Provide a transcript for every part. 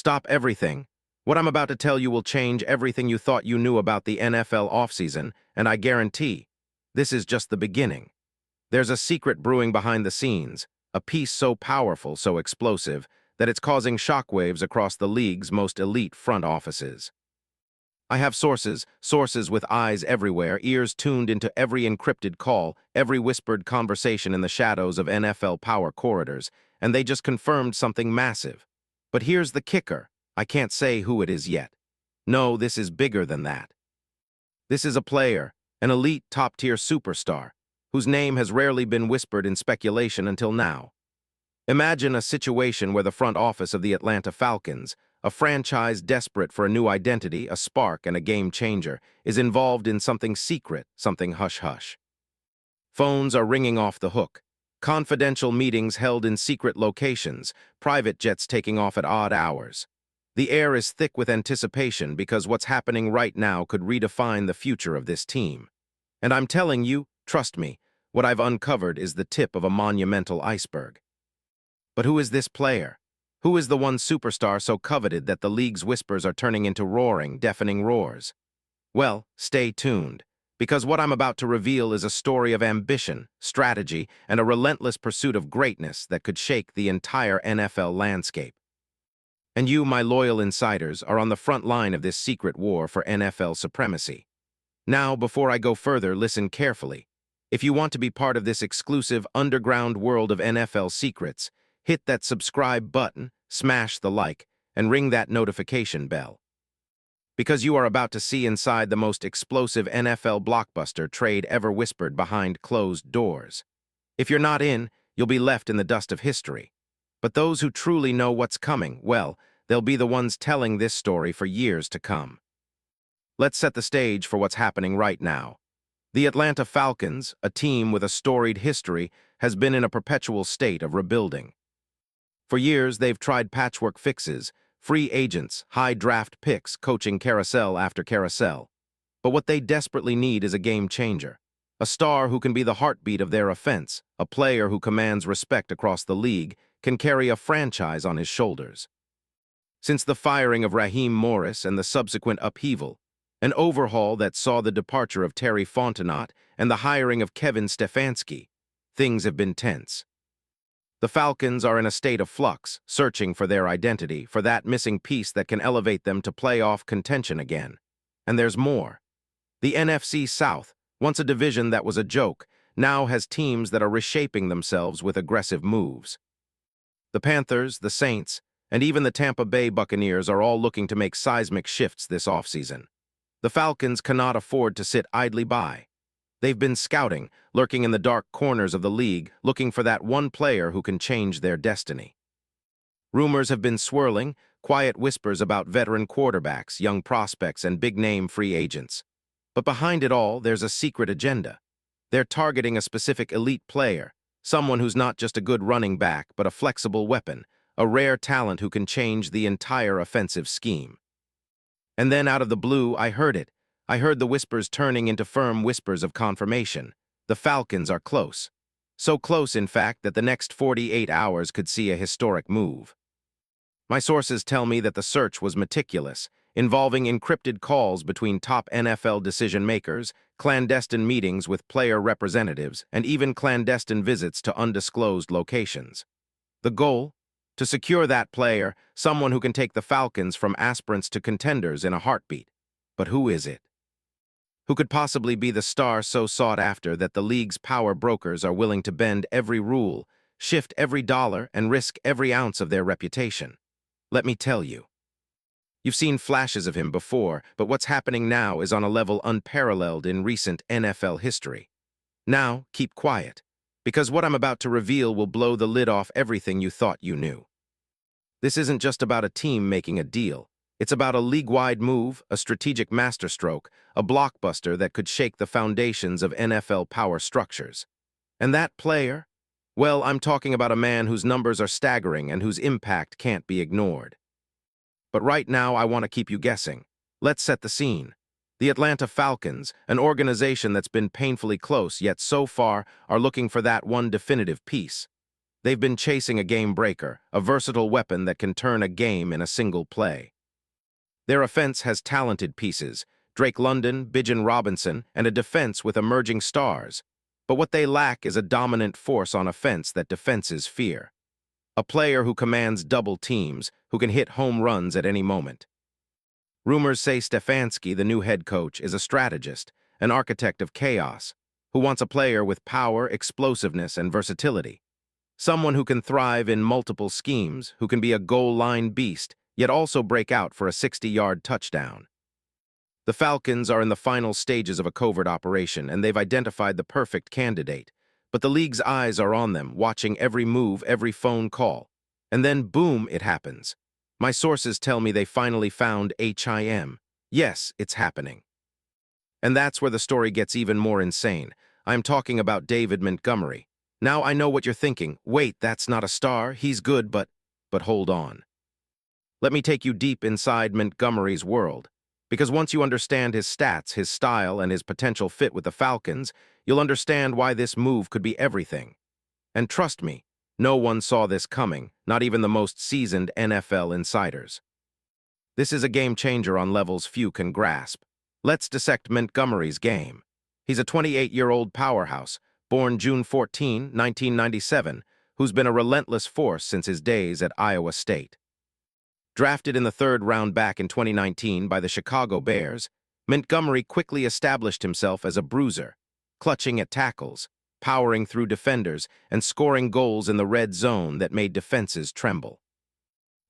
Stop everything. What I'm about to tell you will change everything you thought you knew about the NFL offseason, and I guarantee, this is just the beginning. There's a secret brewing behind the scenes, a piece so powerful, so explosive, that it's causing shockwaves across the league's most elite front offices. I have sources with eyes everywhere, ears tuned into every encrypted call, every whispered conversation in the shadows of NFL power corridors, and they just confirmed something massive. But here's the kicker. I can't say who it is yet. No, this is bigger than that. This is a player, an elite top-tier superstar, whose name has rarely been whispered in speculation until now. Imagine a situation where the front office of the Atlanta Falcons, a franchise desperate for a new identity, a spark, and a game changer, is involved in something secret, something hush-hush. Phones are ringing off the hook. Confidential meetings held in secret locations, private jets taking off at odd hours. The air is thick with anticipation because what's happening right now could redefine the future of this team. And I'm telling you, trust me, what I've uncovered is the tip of a monumental iceberg. But who is this player? Who is the one superstar so coveted that the league's whispers are turning into roaring, deafening roars? Well, stay tuned, because what I'm about to reveal is a story of ambition, strategy, and a relentless pursuit of greatness that could shake the entire NFL landscape. And you, my loyal insiders, are on the front line of this secret war for NFL supremacy. Now, before I go further, listen carefully. If you want to be part of this exclusive underground world of NFL secrets, hit that subscribe button, smash the like, and ring that notification bell. Because you are about to see inside the most explosive NFL blockbuster trade ever whispered behind closed doors. If you're not in, you'll be left in the dust of history. But those who truly know what's coming, well, they'll be the ones telling this story for years to come. Let's set the stage for what's happening right now. The Atlanta Falcons, a team with a storied history, has been in a perpetual state of rebuilding. For years, they've tried patchwork fixes, free agents, high draft picks, coaching carousel after carousel. But what they desperately need is a game changer. A star who can be the heartbeat of their offense, a player who commands respect across the league, can carry a franchise on his shoulders. Since the firing of Raheem Morris and the subsequent upheaval, an overhaul that saw the departure of Terry Fontenot and the hiring of Kevin Stefanski, things have been tense. The Falcons are in a state of flux, searching for their identity, for that missing piece that can elevate them to playoff contention again. And there's more. The NFC South, once a division that was a joke, now has teams that are reshaping themselves with aggressive moves. The Panthers, the Saints, and even the Tampa Bay Buccaneers are all looking to make seismic shifts this offseason. The Falcons cannot afford to sit idly by. They've been scouting, lurking in the dark corners of the league, looking for that one player who can change their destiny. Rumors have been swirling, quiet whispers about veteran quarterbacks, young prospects, and big-name free agents. But behind it all, there's a secret agenda. They're targeting a specific elite player, someone who's not just a good running back, but a flexible weapon, a rare talent who can change the entire offensive scheme. And then out of the blue, I heard it. I heard the whispers turning into firm whispers of confirmation. The Falcons are close. So close, in fact, that the next 48 hours could see a historic move. My sources tell me that the search was meticulous, involving encrypted calls between top NFL decision-makers, clandestine meetings with player representatives, and even clandestine visits to undisclosed locations. The goal? To secure that player, someone who can take the Falcons from aspirants to contenders in a heartbeat. But who is it? Who could possibly be the star so sought after that the league's power brokers are willing to bend every rule, shift every dollar, and risk every ounce of their reputation? Let me tell you. You've seen flashes of him before, but what's happening now is on a level unparalleled in recent NFL history. Now, keep quiet, because what I'm about to reveal will blow the lid off everything you thought you knew. This isn't just about a team making a deal. It's about a league-wide move, a strategic masterstroke, a blockbuster that could shake the foundations of NFL power structures. And that player? Well, I'm talking about a man whose numbers are staggering and whose impact can't be ignored. But right now, I want to keep you guessing. Let's set the scene. The Atlanta Falcons, an organization that's been painfully close, yet so far are looking for that one definitive piece. They've been chasing a game breaker, a versatile weapon that can turn a game in a single play. Their offense has talented pieces, Drake London, Bijan Robinson, and a defense with emerging stars. But what they lack is a dominant force on offense that defenses fear. A player who commands double teams, who can hit home runs at any moment. Rumors say Stefanski, the new head coach, is a strategist, an architect of chaos, who wants a player with power, explosiveness, and versatility. Someone who can thrive in multiple schemes, who can be a goal-line beast, yet also break out for a 60-yard touchdown. The Falcons are in the final stages of a covert operation, and they've identified the perfect candidate. But the league's eyes are on them, watching every move, every phone call. And then, boom, it happens. My sources tell me they finally found him. Yes, it's happening. And that's where the story gets even more insane. I'm talking about David Montgomery. Now I know what you're thinking. Wait, that's not a star. He's good, but hold on. Let me take you deep inside Montgomery's world. Because once you understand his stats, his style, and his potential fit with the Falcons, you'll understand why this move could be everything. And trust me, no one saw this coming, not even the most seasoned NFL insiders. This is a game changer on levels few can grasp. Let's dissect Montgomery's game. He's a 28-year-old powerhouse, born June 14, 1997, who's been a relentless force since his days at Iowa State. Drafted in the third round back in 2019 by the Chicago Bears, Montgomery quickly established himself as a bruiser, clutching at tackles, powering through defenders, and scoring goals in the red zone that made defenses tremble.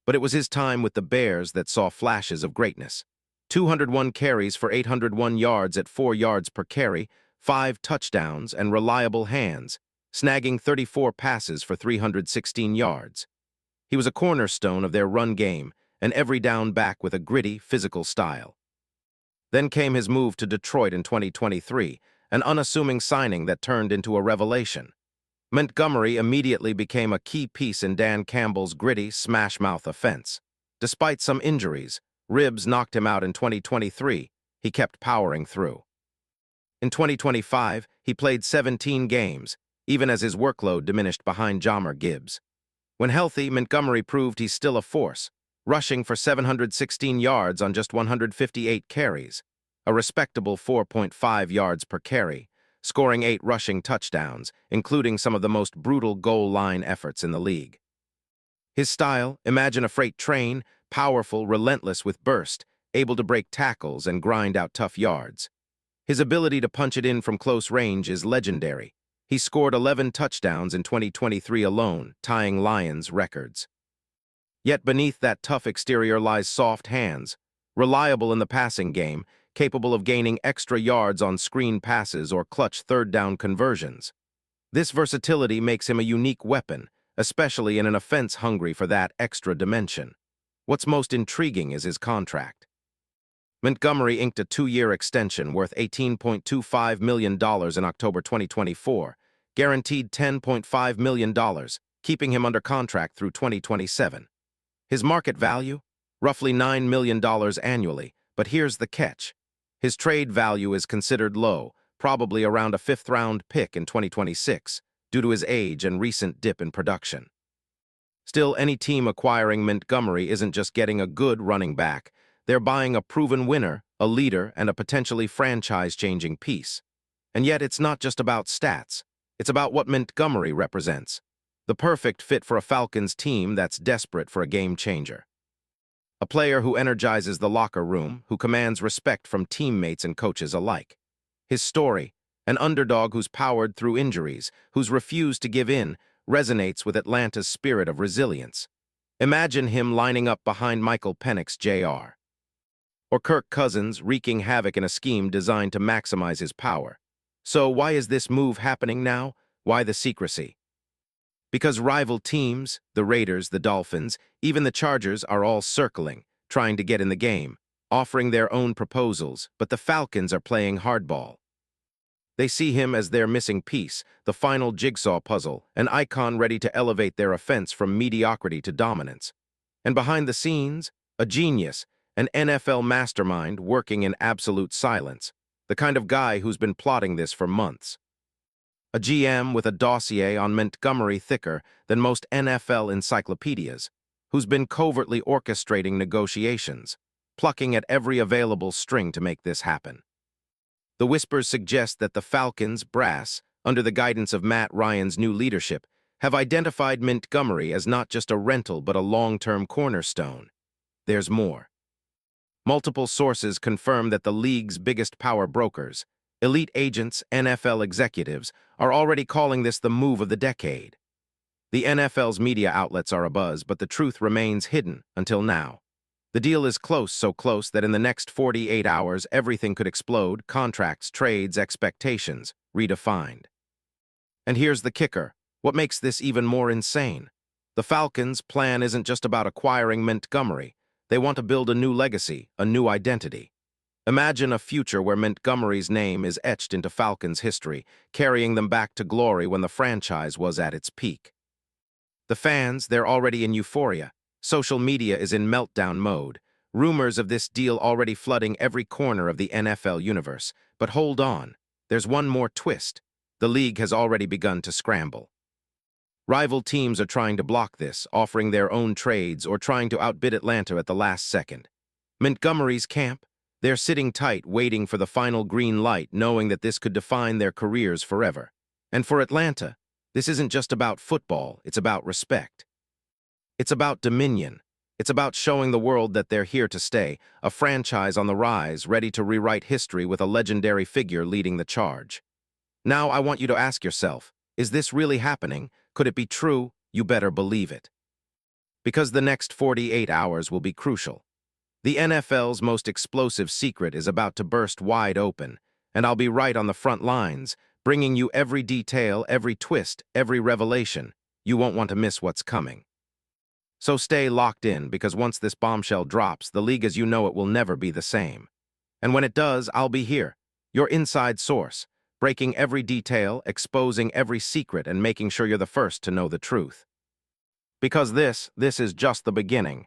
But it was his time with the Bears that saw flashes of greatness. 201 carries for 801 yards at 4 yards per carry, 5 touchdowns, and reliable hands, snagging 34 passes for 316 yards. He was a cornerstone of their run game, an every-down back with a gritty, physical style. Then came his move to Detroit in 2023, an unassuming signing that turned into a revelation. Montgomery immediately became a key piece in Dan Campbell's gritty, smash-mouth offense. Despite some injuries, ribs knocked him out in 2023, he kept powering through. In 2025, he played 17 games, even as his workload diminished behind Jahmyr Gibbs. When healthy, Montgomery proved he's still a force, rushing for 716 yards on just 158 carries, a respectable 4.5 yards per carry, scoring 8 rushing touchdowns, including some of the most brutal goal-line efforts in the league. His style, imagine a freight train, powerful, relentless with burst, able to break tackles and grind out tough yards. His ability to punch it in from close range is legendary. He scored 11 touchdowns in 2023 alone, tying Lions' records. Yet beneath that tough exterior lies soft hands, reliable in the passing game, capable of gaining extra yards on screen passes or clutch third-down conversions. This versatility makes him a unique weapon, especially in an offense hungry for that extra dimension. What's most intriguing is his contract. Montgomery inked a 2-year extension worth $18.25 million in October 2024, guaranteed $10.5 million, keeping him under contract through 2027. His market value? Roughly $9 million annually, but here's the catch. His trade value is considered low, probably around a 5th-round pick in 2026, due to his age and recent dip in production. Still, any team acquiring Montgomery isn't just getting a good running back. They're buying a proven winner, a leader, and a potentially franchise-changing piece. And yet it's not just about stats. It's about what Montgomery represents. The perfect fit for a Falcons team that's desperate for a game changer. A player who energizes the locker room, who commands respect from teammates and coaches alike. His story, an underdog who's powered through injuries, who's refused to give in, resonates with Atlanta's spirit of resilience. Imagine him lining up behind Michael Penix Jr. or Kirk Cousins wreaking havoc in a scheme designed to maximize his power. So why is this move happening now? Why the secrecy? Because rival teams, the Raiders, the Dolphins, even the Chargers are all circling, trying to get in the game, offering their own proposals, but the Falcons are playing hardball. They see him as their missing piece, the final jigsaw puzzle, an icon ready to elevate their offense from mediocrity to dominance. And behind the scenes, a genius, an NFL mastermind working in absolute silence, the kind of guy who's been plotting this for months. A GM with a dossier on Montgomery thicker than most NFL encyclopedias, who's been covertly orchestrating negotiations, plucking at every available string to make this happen. The whispers suggest that the Falcons brass, under the guidance of Matt Ryan's new leadership, have identified Montgomery as not just a rental but a long-term cornerstone. There's more. Multiple sources confirm that the league's biggest power brokers, elite agents, NFL executives, are already calling this the move of the decade. The NFL's media outlets are abuzz, but the truth remains hidden until now. The deal is close, so close that in the next 48 hours everything could explode: contracts, trades, expectations, redefined. And here's the kicker. What makes this even more insane? The Falcons' plan isn't just about acquiring Montgomery. They want to build a new legacy, a new identity. Imagine a future where Montgomery's name is etched into Falcons history, carrying them back to glory when the franchise was at its peak. The fans, they're already in euphoria. Social media is in meltdown mode. Rumors of this deal already flooding every corner of the NFL universe. But hold on, there's one more twist. The league has already begun to scramble. Rival teams are trying to block this, offering their own trades or trying to outbid Atlanta at the last second. Montgomery's camp, they're sitting tight, waiting for the final green light, knowing that this could define their careers forever. And for Atlanta, this isn't just about football, it's about respect. It's about dominion. It's about showing the world that they're here to stay, a franchise on the rise, ready to rewrite history with a legendary figure leading the charge. Now I want you to ask yourself, is this really happening? Could it be true? You better believe it. Because the next 48 hours will be crucial. The NFL's most explosive secret is about to burst wide open, and I'll be right on the front lines, bringing you every detail, every twist, every revelation. You won't want to miss what's coming. So stay locked in, because once this bombshell drops, the league as you know it will never be the same. And when it does, I'll be here, your inside source, breaking every detail, exposing every secret, and making sure you're the first to know the truth. Because this is just the beginning.